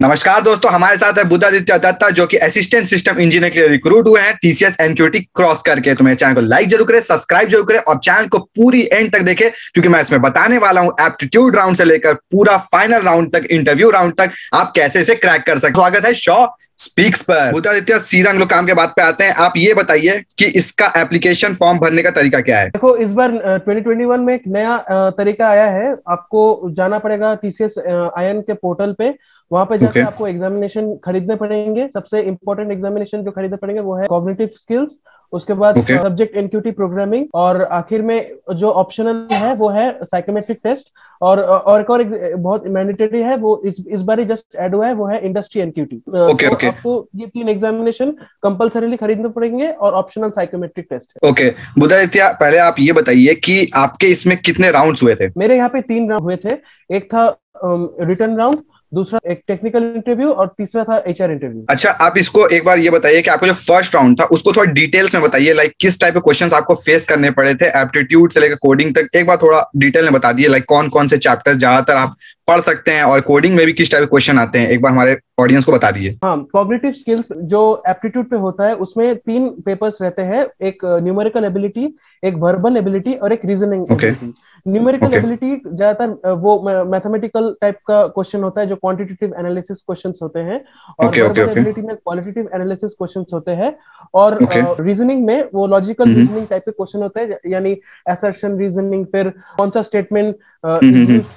नमस्कार दोस्तों, हमारे साथ है बुद्धादित्य दत्ता जो कि असिस्टेंट सिस्टम इंजीनियर के लिए रिक्रूट हुए हैं टीसीएस एनक्यूटी क्रॉस करके। तो मेरे चैनल को लाइक जरूर करें, सब्सक्राइब जरूर करें और चैनल को पूरी एंड तक देखें, क्योंकि मैं इसमें बताने वाला हूं एप्टीट्यूड राउंड से लेकर पूरा फाइनल राउंड तक, इंटरव्यू राउंड तक आप कैसे इसे क्रैक कर सकते। स्वागत है शो स्पीक्स पर। बुद्धादित्य, सीधा हम लोग काम के बात पे आते हैं। आप ये बताइए कि इसका एप्लीकेशन फॉर्म भरने का तरीका क्या है। देखो, इस बार 2021 में एक नया तरीका आया है। आपको जाना पड़ेगा टीसीएस आईएन के पोर्टल पे। वहां पे जाके आपको एग्जामिनेशन खरीदने पड़ेंगे। सबसे इंपॉर्टेंट एग्जामिनेशन जो खरीदने पड़ेंगे वो है कॉग्निटिव स्किल्स, उसके बाद सब्जेक्ट एनक्यूटी प्रोग्रामिंग, और आखिर में जो ऑप्शनल है वो है साइकोमेट्रिक टेस्ट। और एक बहुत मैंडेटरी है, वो इस बार ही जस्ट ऐड हुआ है, वो है इंडस्ट्री एनक्यूटी। तो आपको ये 3 एग्जामिनेशन कंपलसरीली खरीदने पड़ेंगे और ऑप्शनल साइकोमेट्रिक टेस्ट है। ओके बुद्धादित्य, पहले आप ये बताइए कि आपके इसमें कितने राउंड्स हुए थे। मेरे यहाँ पे 3 राउंड हुए थे। एक था रिटन राउंड, दूसरा एक टेक्निकल इंटरव्यू और तीसरा था एचआर इंटरव्यू। अच्छा, आप इसको एक बार ये बताइए कि आपको जो फर्स्ट राउंड था उसको थोड़ा डिटेल्स में बताइए, लाइक किस टाइप के क्वेश्चंस आपको फेस करने पड़े थे, एप्टीट्यूड से लेकर कोडिंग तक। एक बार थोड़ा डिटेल में बता दिए, लाइक कौन कौन से चैप्टर्स ज्यादातर आप पढ़ सकते हैं और कोडिंग में भी किस टाइप के क्वेश्चन आते हैं, एक बार हमारे ऑडियंस को बता दिए। हाँ, कॉग्निटिव स्किल्स जो एप्टीट्यूड पे होता है उसमें 3 पेपर्स रहते हैं। एक न्यूमेरिकल एबिलिटी, एक वर्बल एबिलिटी और एक रीजनिंग एबिलिटी। न्यूमेरिकल एबिलिटी ज्यादातर वो मैथमेटिकल टाइप का क्वेश्चन होता है, जो क्वांटिटेटिव एनालिसिस क्वेश्चंस होते हैं, और वर्बल एबिलिटी में क्वालिटेटिव एनालिसिस क्वेश्चंस होते हैं, और रीजनिंग में वो लॉजिकल रीजनिंग टाइप के क्वेश्चन होते हैं, यानी असर्शन रीजनिंग, फिर कौन सा statement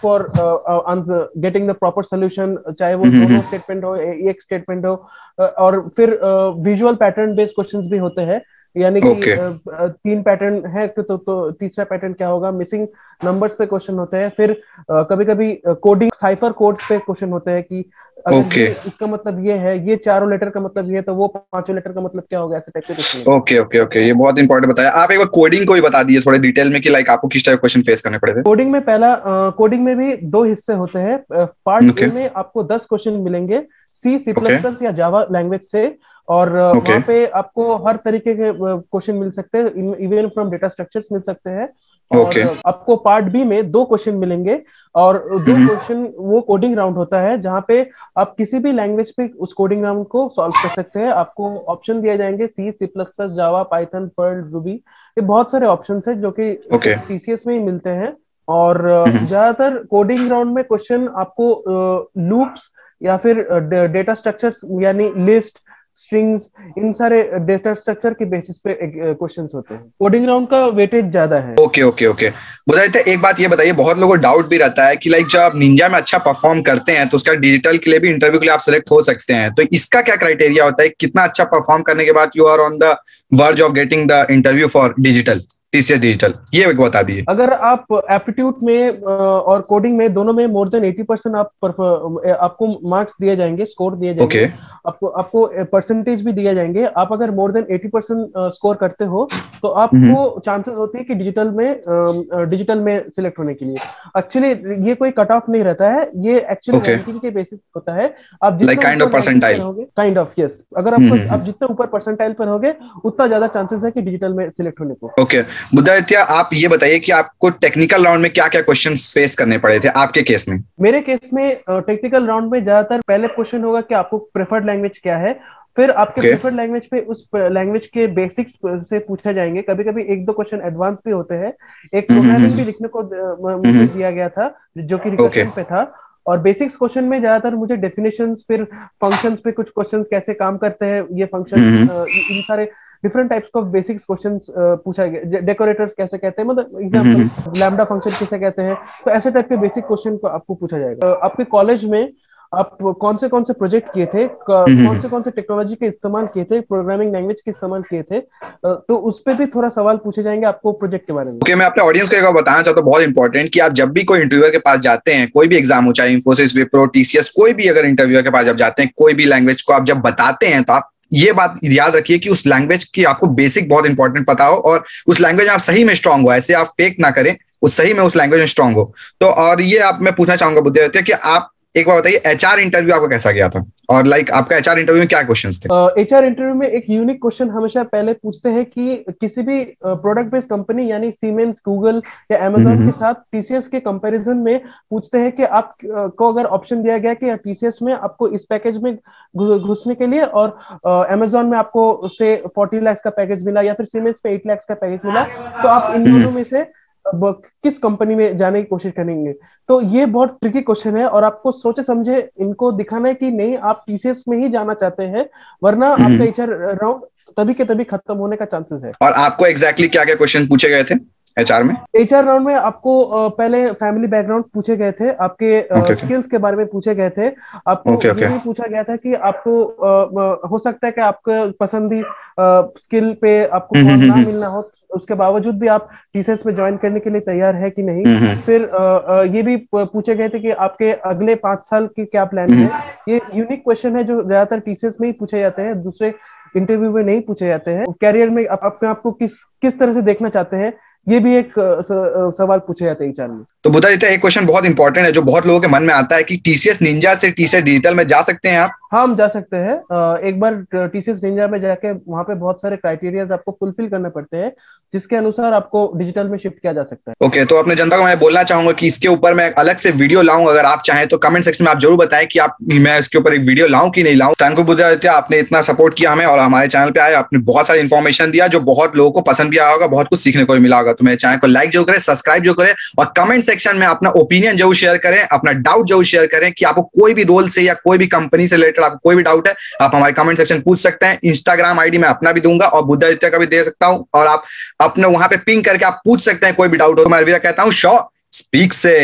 for getting the proper solution, चाहे वो दोनों स्टेटमेंट हो, एक स्टेटमेंट हो, और फिर विजुअल पैटर्न बेस्ड क्वेश्चंस भी होते हैं, यानी कि 3 पैटर्न है तो तीसरा पैटर्न क्या होगा, मिसिंग नंबर्स पे क्वेश्चन होते हैं। फिर कभी कभी कोडिंग साइफर कोड्स पे क्वेश्चन होते हैं कि अगर इसका मतलब ये है, ये 4 लेटर का मतलब ये है, तो वो 5 लेटर का मतलब क्या होगा, ऐसे टाइप के क्वेश्चन। ओके, ये बहुत इंपॉर्टेंट बताया। आप एक बार कोडिंग को भी बता दिए थोड़े डिटेल में कि लाइक आपको किस टाइप क्वेश्चन फेस करने पड़े थे। कोडिंग में कोडिंग में भी 2 हिस्से होते हैं। पार्ट ए में आपको 10 क्वेश्चन मिलेंगे C++ या जावा लैंग्वेज से, और वहाँ पे आपको हर तरीके के क्वेश्चन मिल सकते हैं, इवन फ्रॉम डेटा स्ट्रक्चर्स मिल सकते हैं। और आपको पार्ट बी में 2 क्वेश्चन मिलेंगे, और 2 क्वेश्चन वो कोडिंग राउंड होता है, जहाँ पे आप किसी भी लैंग्वेज पे उस कोडिंग राउंड को सॉल्व कर सकते हैं। आपको ऑप्शन दिए जाएंगे C++, जावा, पाइथन, पर्ल, रूबी, ये बहुत सारे ऑप्शन है जो कि टीसीएस में ही मिलते हैं। और ज्यादातर कोडिंग राउंड में क्वेश्चन आपको लूप्स या फिर डेटा स्ट्रक्चर्स, यानी लिस्ट, स्ट्रिंग्स, इन सारे डेटा स्ट्रक्चर के बेसिस पे क्वेश्चंस होते हैं। कोडिंग राउंड का वेटेज ज्यादा है। ओके बुधादित्य, एक बात ये बताइए, बहुत लोगों को डाउट भी रहता है कि लाइक जब आप निंजा में अच्छा परफॉर्म करते हैं तो उसका डिजिटल के लिए भी, इंटरव्यू के लिए आप सिलेक्ट हो सकते हैं, तो इसका क्या क्राइटेरिया होता है, कितना अच्छा परफॉर्म करने के बाद you are on the verge of getting the interview for digital, TCS digital, ये बता दिए। अगर आप एप्टीट्यूड में और कोडिंग में दोनों में मोर देन 80% आपको मार्क्स दिए जाएंगे, स्कोर दिए जाएंगे, आपको परसेंटेज भी दिए जाएंगे। आप अगर मोर देन 80% स्कोर करते हो तो आपको चांसेस होती है कि डिजिटल में सिलेक्ट होने के लिए। एक्चुअली ये कोई कट ऑफ नहीं रहता है, ये एक्चुअली रैंकिंग के बेसिस होता है। आप जितना kind of percentile, kind of, yes, अगर आप जितना ऊपर परसेंटाइल पर होगे उतना ज्यादा चांसेस है कि डिजिटल में सिलेक्ट होने को। ओके बुद्धादित्य, आप ये बताइए कि आपको टेक्निकल राउंड में क्या क्या क्वेश्चन फेस करने पड़े थे आपके केस में। मेरे केस में टेक्निकल राउंड में ज्यादातर पहले क्वेश्चन होगा कि आपको प्रेफर्ड लैंग्वेज क्या है, फिर आपके प्रेफर्ड लैंग्वेज पे उस लैंग्वेज के बेसिक्स से पूछा जाएंगे। कभी कभी 1-2 क्वेश्चन एडवांस भी होते हैं। एक प्रोग्रामिंग भी लिखने को मुझे दिया गया था, जो कि रिकर्शन पे था, और बेसिक्स क्वेश्चन में ज्यादातर मुझे डेफिनेशंस, फिर फंक्शंस पे कुछ क्वेश्चंस, कैसे काम करते हैं ये फंक्शन, इन सारे different types of basics questions पूछा गया। डेकोरेटर्स कैसे कहते हैं, मतलब एग्जांपल लैम्डा फंक्शन किसे कहते हैं, तो ऐसे टाइप के बेसिक क्वेश्चन को आपको पूछा जाएगा। आपके कॉलेज में आप कौन से प्रोजेक्ट किए थे, कौन से टेक्नोलॉजी के इस्तेमाल किए थे, प्रोग्रामिंग लैंग्वेज के इस्तेमाल किए थे, तो उस पे भी थोड़ा सवाल पूछे जाएंगे आपको प्रोजेक्ट के बारे में। मैं अपने ऑडियंस को एक बार बताना चाहता हूँ, बहुत इंपॉर्टेंट, कि आप जब भी कोई इंटरव्यूअर के पास जाते हैं, कोई भी एग्जाम हो, चाहे इंफोसिस, विप्रो, टीसीएस, कोई भी अगर इंटरव्यूअर के पास जब जाते हैं, कोई भी लैंग्वेज को आप जब बताते हैं, तो आप ये बात याद रखिए कि उस लैंग्वेज की आपको बेसिक बहुत इंपॉर्टेंट पता हो, और उस लैंग्वेज में आप सही में स्ट्रांग हो, ऐसे आप फेक ना करें, उस सही में उस लैंग्वेज में स्ट्रांग हो। तो और ये आप मैं पूछना चाहूंगा बुद्धादित्य कि आप एक बार बताइए, एचआर इंटरव्यू आपका कैसा गया था, और लाइक आपका एचआर इंटरव्यू में क्या क्वेश्चंस थे? एचआर इंटरव्यू में एक यूनिक क्वेश्चन हमेशा पहले पूछते हैं कि किसी भी प्रोडक्ट बेस्ड कंपनी यानी सीमेंस, गूगल या अमेजोन के साथ टीसीएस के कंपैरिजन में पूछते हैं कि आप को अगर ऑप्शन दिया गया कि टीसीएस में आपको इस पैकेज में घुसने के लिए और अमेजोन में आपको से 40 लाख का पैकेज मिला या फिर सीमेंस में 8 लाख का पैकेज मिला, तो आप इन दोनों में से किस कंपनी में जाने की कोशिश करेंगे? तो ये बहुत ट्रिकी क्वेश्चन है और आपको सोचे समझे इनको दिखाना है कि नहीं, आप टीसीएस में ही जाना चाहते हैं, वरना आपका एचआर राउंड तभी के तभी खत्म होने का चांसेस है। और आपको एग्जैक्टली क्या क्या क्वेश्चन पूछे गए थे एचआर में? एचआर राउंड में आपको पहले फैमिली बैकग्राउंड पूछे गए थे, आपके स्किल्स के बारे में पूछे गए थे, आपको ये भी पूछा गया था कि आपको हो सकता है कि आपका पसंदी स्किल पे आपको ना मिलना हो, उसके बावजूद भी आप टीसीएस में ज्वाइन करने के लिए तैयार है कि नहीं। फिर ये भी पूछे गए थे कि आपके अगले 5 साल के क्या प्लान है। ये यूनिक क्वेश्चन है जो ज्यादातर टीसीएस में ही पूछे जाते हैं, दूसरे इंटरव्यू में नहीं पूछे जाते हैं। कैरियर में अपने आप को किस तरह से देखना चाहते हैं, ये भी एक सवाल पूछे जाते हैं एचआर में। तो बुद्धादित्य, एक क्वेश्चन बहुत इंपॉर्टेंट है जो बहुत लोगों के मन में आता है कि टीसीएस निंजा से टीसीएस डिजिटल में जा सकते हैं आप? हाँ, हम जा सकते हैं। एक बार टीसीएस निंजा में जाके वहाँ पे बहुत सारे क्राइटेरियाज आपको फुलफिल करने पड़ते हैं, जिसके अनुसार आपको डिजिटल में शिफ्ट किया जा सकता है। ओके, तो अपने जनता को मैं बोलना चाहूंगा कि इसके ऊपर मैं अलग से वीडियो लाऊं, अगर आप चाहें तो कमेंट सेक्शन में आप जरूर बताएं कि आप मैं इसके ऊपर एक वीडियो लाऊं कि नहीं लाऊं। थैंक यू बुद्धादित्य, आपने इतना सपोर्ट किया हमें और हमारे चैनल पे आए, आपने बहुत सारी इन्फॉर्मेशन दिया जो बहुत लोगों को पसंद भी आया होगा, बहुत कुछ सीखने को भी मिला होगा। तो मेरे चैनल को लाइक जरूर करें, सब्सक्राइब जरूर करें और कमेंट सेक्शन में अपना ओपिनियन जरूर शेयर करें, अपना डाउट जरूर शेयर करें कि आपको कोई भी रोल से या कोई भी कंपनी से रिलेटेड आपको कोई भी डाउट है, आप हमारे कमेंट सेक्शन पूछ सकते हैं। इंस्टाग्राम आईडी मैं अपना भी दूंगा और बुद्धादित्य का भी दे सकता हूं, और आप अपने वहां पे पिंग करके आप पूछ सकते हैं कोई भी डाउट हो। मैं अलविदा कहता हूं, शो स्पीक से।